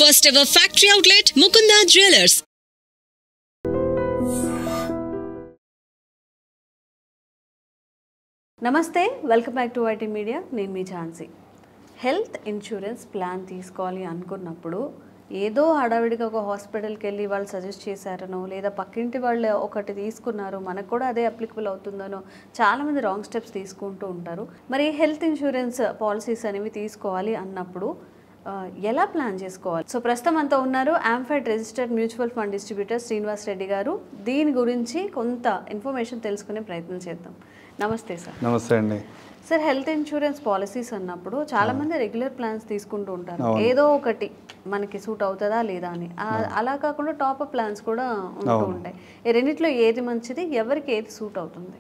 First ever factory outlet, Mukunda Jewelers. నమస్తే, welcome back to YT media. నేను మీ Jhansi. Health insurance plan తీసుకోవాలి అనుకున్నప్పుడు ఏదో హడావిడిగా ఒక హాస్పిటల్కి వెళ్ళి వాళ్ళు సజెస్ట్ చేశారనో, లేదా పక్కింటి వాళ్ళు ఒకటి తీసుకున్నారు మనకు కూడా అదే అప్లికబుల్ అవుతుందనో చాలామంది రాంగ్ స్టెప్స్ తీసుకుంటూ ఉంటారు. మరి హెల్త్ ఇన్సూరెన్స్ పాలసీస్ అనేవి తీసుకోవాలి అన్నప్పుడు ఎలా ప్లాన్ చేసుకోవాలి? సో ప్రస్తుతం అంతా ఉన్నారు ఆంఫెడ్ registered mutual fund distributor Srinivas Reddy garu. దీని గురించి కొంత ఇన్ఫర్మేషన్ తెలుసుకునే ప్రయత్నం చేద్దాం. నమస్తే సార్. నమస్తే అండి. సార్, హెల్త్ ఇన్సూరెన్స్ పాలసీస్ అన్నప్పుడు చాలా మంది రెగ్యులర్ ప్లాన్స్ తీసుకుంటూ ఉంటారు. ఏదో ఒకటి మనకి సూట్ అవుతుందా లేదా అని. అలా కాకుండా టాప్ అప్ ప్లాన్స్ కూడా ఉంటూ ఉంటాయి. ఈ రెండిట్లో ఏది మంచిది, ఎవరికి ఏది సూట్ అవుతుంది?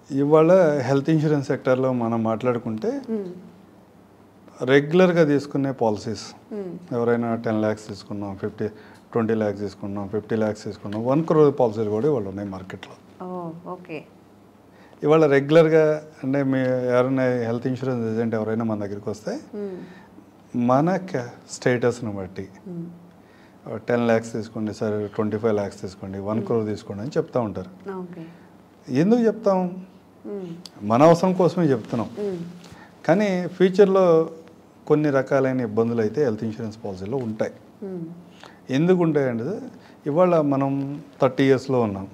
ఇవాళ హెల్త్ ఇన్సూరెన్స్ సెక్టర్లో మనం మాట్లాడుకుంటే రెగ్యులర్గా తీసుకునే పాలసీస్, ఎవరైనా 10 lakhs తీసుకున్నాం, 20 lakhs తీసుకున్నాం, 50 lakhs తీసుకున్నాం, 1 crore పాలసీలు కూడా ఇవాళ ఉన్నాయి మార్కెట్లో. ఓకే. ఇవాళ రెగ్యులర్గా అంటే మీ ఎవరైనా హెల్త్ ఇన్సూరెన్స్ ఏజెంట్ ఎవరైనా మన దగ్గరికి వస్తే మన స్టేటస్ని బట్టి 10 lakhs తీసుకోండి, సరే 25 lakhs తీసుకోండి, 1 crore తీసుకోండి అని చెప్తూ ఉంటారు. ఎందుకు చెప్తాం? మన అవసరం కోసమే చెప్తున్నాం. కానీ ఫ్యూచర్లో కొన్ని రకాలైన ఇబ్బందులు అయితే హెల్త్ ఇన్సూరెన్స్ పాలసీలో ఉంటాయి. ఎందుకు ఉంటాయంటే, ఇవాళ మనం 30 yearsలో ఉన్నాం.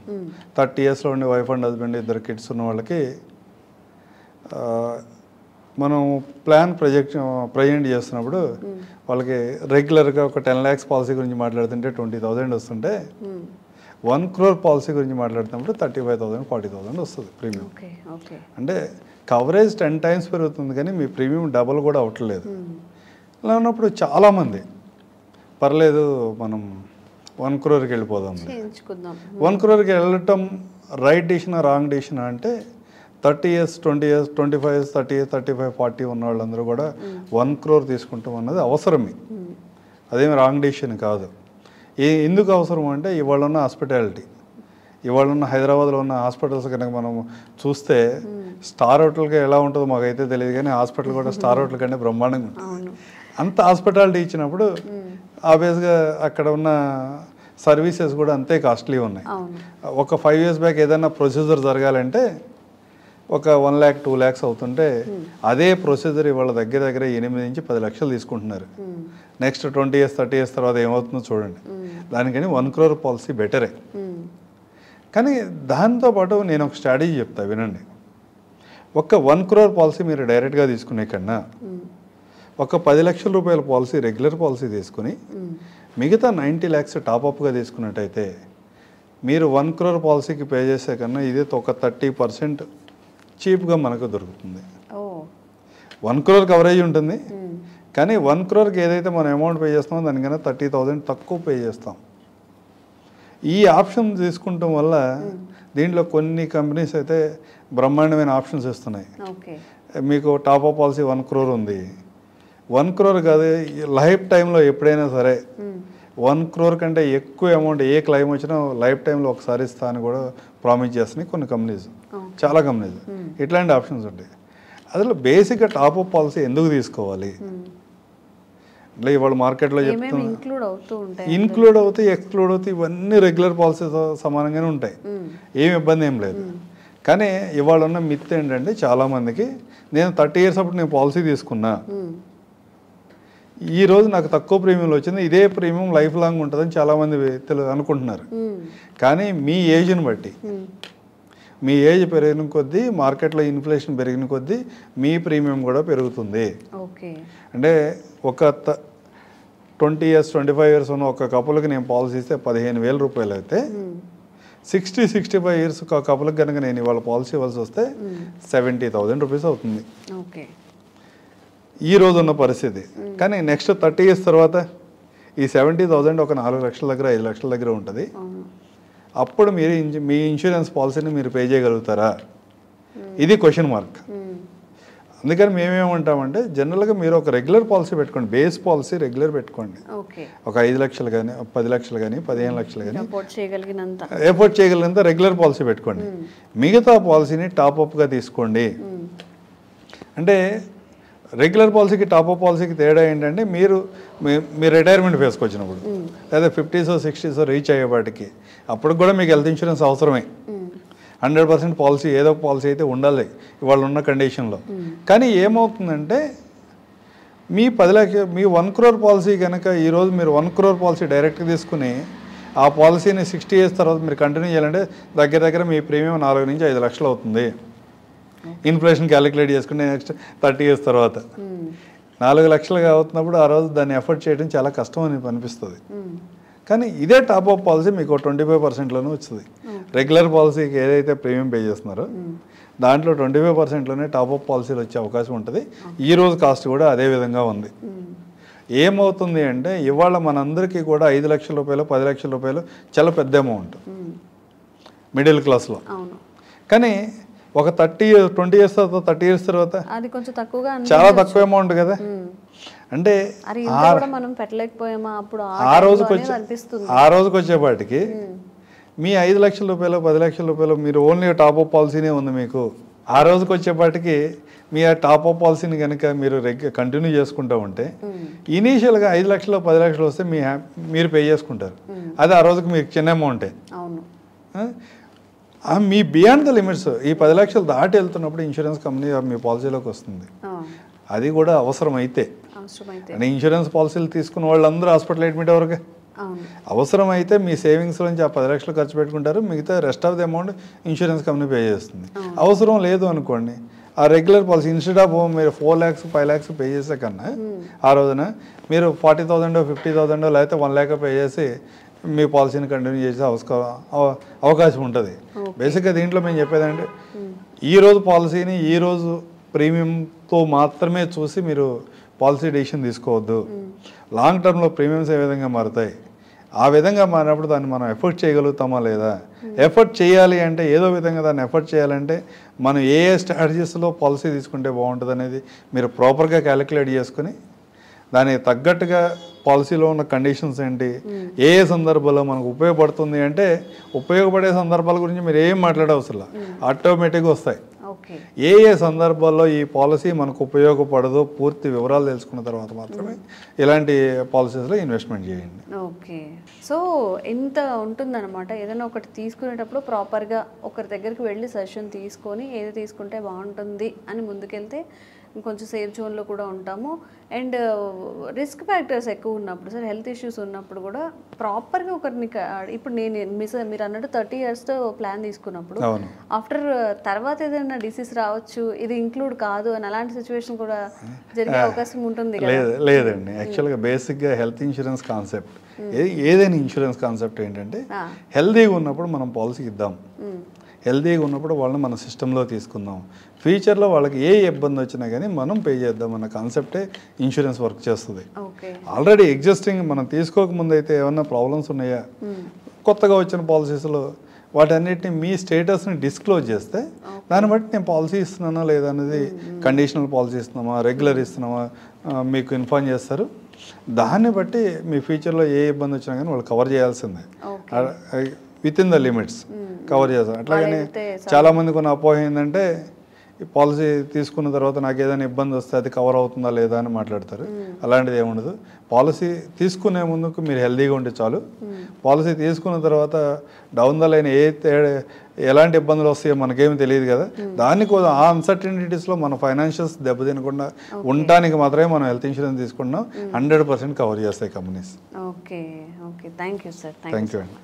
30 yearsలో ఉండి వైఫ్ అండ్ హస్బెండ్ 2 kids ఉన్న వాళ్ళకి మనం ప్లాన్ ప్రజెంట్ చేస్తున్నప్పుడు వాళ్ళకి రెగ్యులర్గా ఒక 10 lakhs పాలసీ గురించి మాట్లాడుతుంటే 20,000 వస్తుంటే 1 crore పాలసీ గురించి మాట్లాడుతున్నప్పుడు 35,000 40,000 వస్తుంది ప్రీమియం. అంటే కవరేజ్ 10 times పెరుగుతుంది కానీ మీ ప్రీమియం డబల్ కూడా అవ్వట్లేదు. అలా ఉన్నప్పుడు చాలామంది పర్లేదు మనం 1 crore వెళ్ళిపోదాం. 1 crore వెళ్ళటం రైట్ డిసిషన్ రాంగ్ డిసిషన్ అంటే 30 years 20 years 25 years 30 years 35 40 ఉన్న వాళ్ళందరూ కూడా 1 crore తీసుకుంటాం అన్నది అవసరమే. అదేమి రాంగ్ డిసిషన్ కాదు. ఎందుకు అవసరం అంటే ఇవాళ ఉన్న హాస్పిటాలిటీ, ఇవాళ ఉన్న హైదరాబాద్లో ఉన్న హాస్పిటల్స్ కనుక మనం చూస్తే స్టార్ హోటల్కి ఎలా ఉంటుందో మాకైతే తెలియదు, కానీ హాస్పిటల్ కూడా స్టార్ హోటల్ కంటే బ్రహ్మాండంగా ఉంటుంది. అంత హాస్పిటాలిటీ ఇచ్చినప్పుడు ఆబ్వియస్గా అక్కడ ఉన్న సర్వీసెస్ కూడా అంతే కాస్ట్లీ ఉన్నాయి. ఒక 5 years బ్యాక్ ఏదైనా ప్రొసీజర్ జరగాలంటే ఒక 1 lakh 2 lakhs అవుతుంటే అదే ప్రొసీజర్ ఇవాళ దగ్గర 8 నుంచి 10 లక్షలు తీసుకుంటున్నారు. నెక్స్ట్ 20 years 30 years తర్వాత ఏమవుతుందో చూడండి. దానికని 1 crore పాలసీ బెటరే. కానీ దాంతోపాటు నేను ఒక స్ట్రాటజీ చెప్తా, వినండి. ఒక 1 crore పాలసీ మీరు డైరెక్ట్గా తీసుకునే కన్నా ఒక 10 లక్షల రూపాయల పాలసీ రెగ్యులర్ పాలసీ తీసుకుని మిగతా 90 lakhs టాప్అప్గా తీసుకున్నట్టయితే మీరు 1 crore పాలసీకి పే చేసే కన్నా ఇదే ఒక 30% చీప్గా మనకు దొరుకుతుంది. 1 crore కవరేజ్ ఉంటుంది, కానీ 1 crore ఏదైతే మనం అమౌంట్ పే చేస్తామో దానికన్నా 30,000 తక్కువ పే చేస్తాం. ఈ ఆప్షన్ తీసుకుంటాం వల్ల దీంట్లో కొన్ని కంపెనీస్ అయితే బ్రహ్మాండమైన ఆప్షన్స్ ఇస్తున్నాయి. మీకు టాప్అప్ పాలసీ 1 crore ఉంది, 1 crore కాదు లైఫ్ టైంలో ఎప్పుడైనా సరే 1 crore కంటే ఎక్కువ అమౌంట్ ఏ క్లెయిమ్ వచ్చినా లైఫ్ టైంలో ఒకసారి ఇస్తా అని కూడా ప్రామిస్ చేస్తున్నాయి కొన్ని కంపెనీస్, చాలా కంపెనీస్. ఇట్లాంటి ఆప్షన్స్ ఉంటాయి. అసలు బేసిక్గా టాప్అప్ పాలసీ ఎందుకు తీసుకోవాలి అంటే ఇవాళ మార్కెట్లో చెప్తున్నా ఇన్క్లూడ్ అవుతాయి, ఎక్స్క్లూడ్ అవుతాయి, ఇవన్నీ రెగ్యులర్ పాలసీతో సమానంగానే ఉంటాయి, ఏమి ఇబ్బంది ఏం లేదు. కానీ ఇవాళ ఉన్న మిత్ ఏంటంటే చాలామందికి నేను 30 years అప్పుడు నేను పాలసీ తీసుకున్నా, ఈరోజు నాకు తక్కువ ప్రీమియంలో వచ్చింది, ఇదే ప్రీమియం లైఫ్ లాంగ్ ఉంటుందని చాలామంది అనుకుంటున్నారు. కానీ మీ ఏజ్ని బట్టి, మీ ఏజ్ పెరిగిన కొద్దీ మార్కెట్లో ఇన్ఫ్లేషన్ పెరిగిన కొద్దీ మీ ప్రీమియం కూడా పెరుగుతుంది. అంటే ఒక 20 years 25 years ఉన్న ఒక కపుల్కి నేను పాలసీ ఇస్తే 15,000 రూపాయలు అయితే 60-65 years ఒక కపుల్కి కనుక నేను ఇవాళ పాలసీ ఇవ్వాల్సి వస్తే 70,000 రూపీస్ అవుతుంది ఈ రోజు ఉన్న పరిస్థితి. కానీ నెక్స్ట్ 30 years తర్వాత ఈ 70,000 ఒక 4 లక్షల దగ్గర 5 లక్షల దగ్గర ఉంటుంది. అప్పుడు మీరు మీ ఇన్సూరెన్స్ పాలసీని మీరు పే చేయగలుగుతారా? ఇది క్వశ్చన్ మార్క్. అందుకని మేమేమంటామంటే జనరల్గా మీరు ఒక రెగ్యులర్ పాలసీ పెట్టుకోండి, బేస్ పాలసీ రెగ్యులర్ పెట్టుకోండి. ఒక 5 లక్షలు కానీ 10 లక్షలు కానీ 15 లక్షలు కానీ ఎఫోర్డ్ చేయగలిగినంత రెగ్యులర్ పాలసీ పెట్టుకోండి. మిగతా పాలసీని టాప్అప్గా తీసుకోండి. అంటే రెగ్యులర్ పాలసీకి టాప్అప్ పాలసీకి తేడా ఏంటంటే మీరు రిటైర్మెంట్ ఫేస్కి వచ్చినప్పుడు లేదా 50s 60s రీచ్ అయ్యేపాటికి అప్పుడు కూడా మీకు హెల్త్ ఇన్సూరెన్స్ అవసరమే. 100% పాలసీ ఏదో ఒక పాలసీ అయితే ఉండాలి ఇవాళ ఉన్న కండిషన్లో. కానీ ఏమవుతుందంటే మీ 10 లక్షలు మీ 1 crore పాలసీ కనుక ఈరోజు మీరు 1 crore పాలసీ డైరెక్ట్గా తీసుకుని ఆ పాలసీని 60 years తర్వాత మీరు కంటిన్యూ చేయాలంటే దగ్గర మీ ప్రీమియం 4 నుంచి 5 లక్షలు అవుతుంది. ఇన్ఫ్లేషన్ క్యాలిక్యులేట్ చేసుకుంటే నెక్స్ట్ 30 years తర్వాత 4 లక్షలుగా అవుతున్నప్పుడు ఆ రోజు దాన్ని ఎఫర్ట్ చేయడం చాలా కష్టం అని అనిపిస్తుంది. కానీ ఇదే టాప్అప్ పాలసీ మీకు 25%లోనే వచ్చింది. రెగ్యులర్ పాలసీకి ఏదైతే ప్రీమియం పే చేస్తున్నారో దాంట్లో 25%లోనే టాప్అప్ పాలసీలు వచ్చే అవకాశం ఉంటుంది. ఈ రోజు కాస్ట్ కూడా అదే విధంగా ఉంది. ఏమవుతుంది అంటే ఇవాళ మనందరికీ కూడా 5 లక్షల రూపాయలు 10 లక్షల రూపాయలు చాలా పెద్ద అమౌంట్ మిడిల్ క్లాస్లో. కానీ ఒక 20 years తర్వాత 30 years తర్వాత అది కొంచెం తక్కువగా చాలా తక్కువ అమౌంట్ కదా. అంటే మనం పెట్టలేకపోయామా అప్పుడు ఆ రోజుకి వచ్చేపాటికి మీ 5 లక్షల రూపాయలు 10 లక్షల రూపాయలు మీరు ఓన్లీ టాప్అప్ పాలసీనే ఉంది మీకు. ఆ రోజుకి వచ్చేపాటికి మీ ఆ టాప్అప్ పాలసీని కనుక మీరు కంటిన్యూ చేసుకుంటూ ఉంటే ఇనీషియల్గా 5 లక్షలు 10 లక్షలు వస్తే మీరు పే చేసుకుంటారు. అది ఆ రోజుకి మీకు చిన్న అమౌంటే. మీ బియాండ్ ద లిమిట్స్ ఈ 10 లక్షలు దాటి వెళ్తున్నప్పుడు ఇన్సూరెన్స్ కంపెనీ మీ పాలసీలోకి వస్తుంది. అది కూడా అవసరమైతే. ఇన్సూరెన్స్ పాలసీలు తీసుకున్న వాళ్ళందరూ హాస్పిటల్ అడ్మిట్ అవ్వరుగా. అవసరమైతే మీ సేవింగ్స్ నుంచి ఆ 10 లక్షలు ఖర్చు పెట్టుకుంటారు, మిగతా rest of the amount insurance company pay చేస్తుంది. అవసరం లేదు అనుకోండి ఆ రెగ్యులర్ పాలసీ ఇన్స్టెడ్ ఆఫ్ మీరు 4 lakhs 5 lakhs పే చేసే కన్నా ఆ రోజున మీరు 40,000 50,000 లేకపోతే 1 lakh పే చేసి మీ పాలసీని కంటిన్యూ చేసే అవకాశం ఉంటుంది. బేసిక్గా దీంట్లో మేము చెప్పేదంటే ఈరోజు పాలసీని ఈరోజు ప్రీమియంతో మాత్రమే చూసి మీరు పాలసీ డెసిషన్ తీసుకోవద్దు. లాంగ్ టర్మ్లో ప్రీమియమ్స్ ఏ విధంగా మారుతాయి, ఆ విధంగా మారినప్పుడు దాన్ని మనం ఎఫర్ట్ చేయగలుగుతామా లేదా. ఎఫర్ట్ చేయాలి అంటే ఏదో విధంగా దాన్ని ఎఫర్ట్ చేయాలంటే మనం ఏ స్ట్రాటజీస్లో పాలసీ తీసుకుంటే బాగుంటుంది అనేది మీరు ప్రాపర్గా క్యాలిక్యులేట్ చేసుకుని దానికి తగ్గట్టుగా పాలసీలో ఉన్న కండిషన్స్ ఏంటి, ఏ సందర్భాల్లో మనకు ఉపయోగపడుతుంది అంటే ఉపయోగపడే సందర్భాల గురించి మీరు ఏం మాట్లాడవసరం ఆటోమేటిక్గా వస్తాయి. ఏ సందర్భాల్లో ఈ పాలసీ మనకు ఉపయోగపడదో పూర్తి వివరాలు తెలుసుకున్న తర్వాత మాత్రమే ఇలాంటి పాలసీస్లో ఇన్వెస్ట్మెంట్ చేయండి. ఓకే, సో ఇంత ఉంటుందన్నమాట. ఏదైనా ఒకటి తీసుకునేటప్పుడు ప్రాపర్గా ఒకరి దగ్గరికి వెళ్ళి సజెషన్ తీసుకొని ఏది తీసుకుంటే బాగుంటుంది అని ముందుకెళ్తే కొంచెం సేఫ్ జోన్లో కూడా ఉంటాము. అండ్ రిస్క్ ఫ్యాక్టర్స్ ఎక్కువ ఉన్నప్పుడు సార్ హెల్త్ ఇష్యూస్ ఉన్నప్పుడు కూడా ప్రాపర్గా ఒకరిని ఇప్పుడు మీరు అన్నట్టు 30 years ప్లాన్ తీసుకున్నప్పుడు ఆఫ్టర్ తర్వాత ఏదైనా డిసీజ్ రావచ్చు, ఇది ఇంక్లూడ్ కాదు అని అలాంటి సిచ్యువేషన్ కూడా జరిగే అవకాశం ఉంటుంది. లేదండి, యాక్చువల్గా బేసిక్గా హెల్త్ ఇన్సూరెన్స్ కాన్సెప్ట్ ఏదైనా ఇన్సూరెన్స్ కాన్సెప్ట్ ఏంటంటే హెల్తీగా ఉన్నప్పుడు మనం పాలసీ ఇద్దాం, హెల్తీగా ఉన్నప్పుడు వాళ్ళని మన సిస్టంలో తీసుకుందాం, ఫ్యూచర్లో వాళ్ళకి ఏ ఇబ్బంది వచ్చినా కానీ మనం పే చేద్దాం అన్న కాన్సెప్టే ఇన్సూరెన్స్ వర్క్ చేస్తుంది. ఆల్రెడీ ఎగ్జిస్టింగ్ మనం తీసుకోకముందు అయితే ఏమన్నా ప్రాబ్లమ్స్ ఉన్నాయా, కొత్తగా వచ్చిన పాలసీస్లో వాటన్నిటిని మీ స్టేటస్ని డిస్క్లోజ్ చేస్తే దాన్ని బట్టి నేను పాలసీ ఇస్తున్నానా లేదా అనేది కండిషనల్ పాలసీ ఇస్తున్నామా రెగ్యులర్ ఇస్తున్నామా మీకు ఇన్ఫార్మ్ చేస్తారు. దాన్ని బట్టి మీ ఫ్యూచర్లో ఏ ఇబ్బంది వచ్చినా కానీ వాళ్ళు కవర్ చేయాల్సిందే with in the limits cover చేస్తాం. అట్లాగని చాలామంది కొన్ని అపోహ ఏంటంటే ఈ పాలసీ తీసుకున్న తర్వాత నాకు ఏదైనా ఇబ్బంది వస్తే అది కవర్ అవుతుందా లేదా అని మాట్లాడతారు. అలాంటిది ఏముండదు. పాలసీ తీసుకునే ముందుకు మీరు హెల్తీగా ఉంటే చాలు. పాలసీ తీసుకున్న తర్వాత డౌన్ ద లైన్ ఎలాంటి ఇబ్బందులు వస్తాయో మనకేమి తెలియదు కదా, దానికోసం ఆ అన్సర్టనిటీస్లో మన ఫైనాన్షియల్స్ దెబ్బతినకుండా ఉండటానికి మాత్రమే మనం హెల్త్ ఇన్సూరెన్స్ తీసుకుంటున్నాం. 100% కవర్ చేస్తాయి companies. Okay okay, thank you sir. Thank you అండి.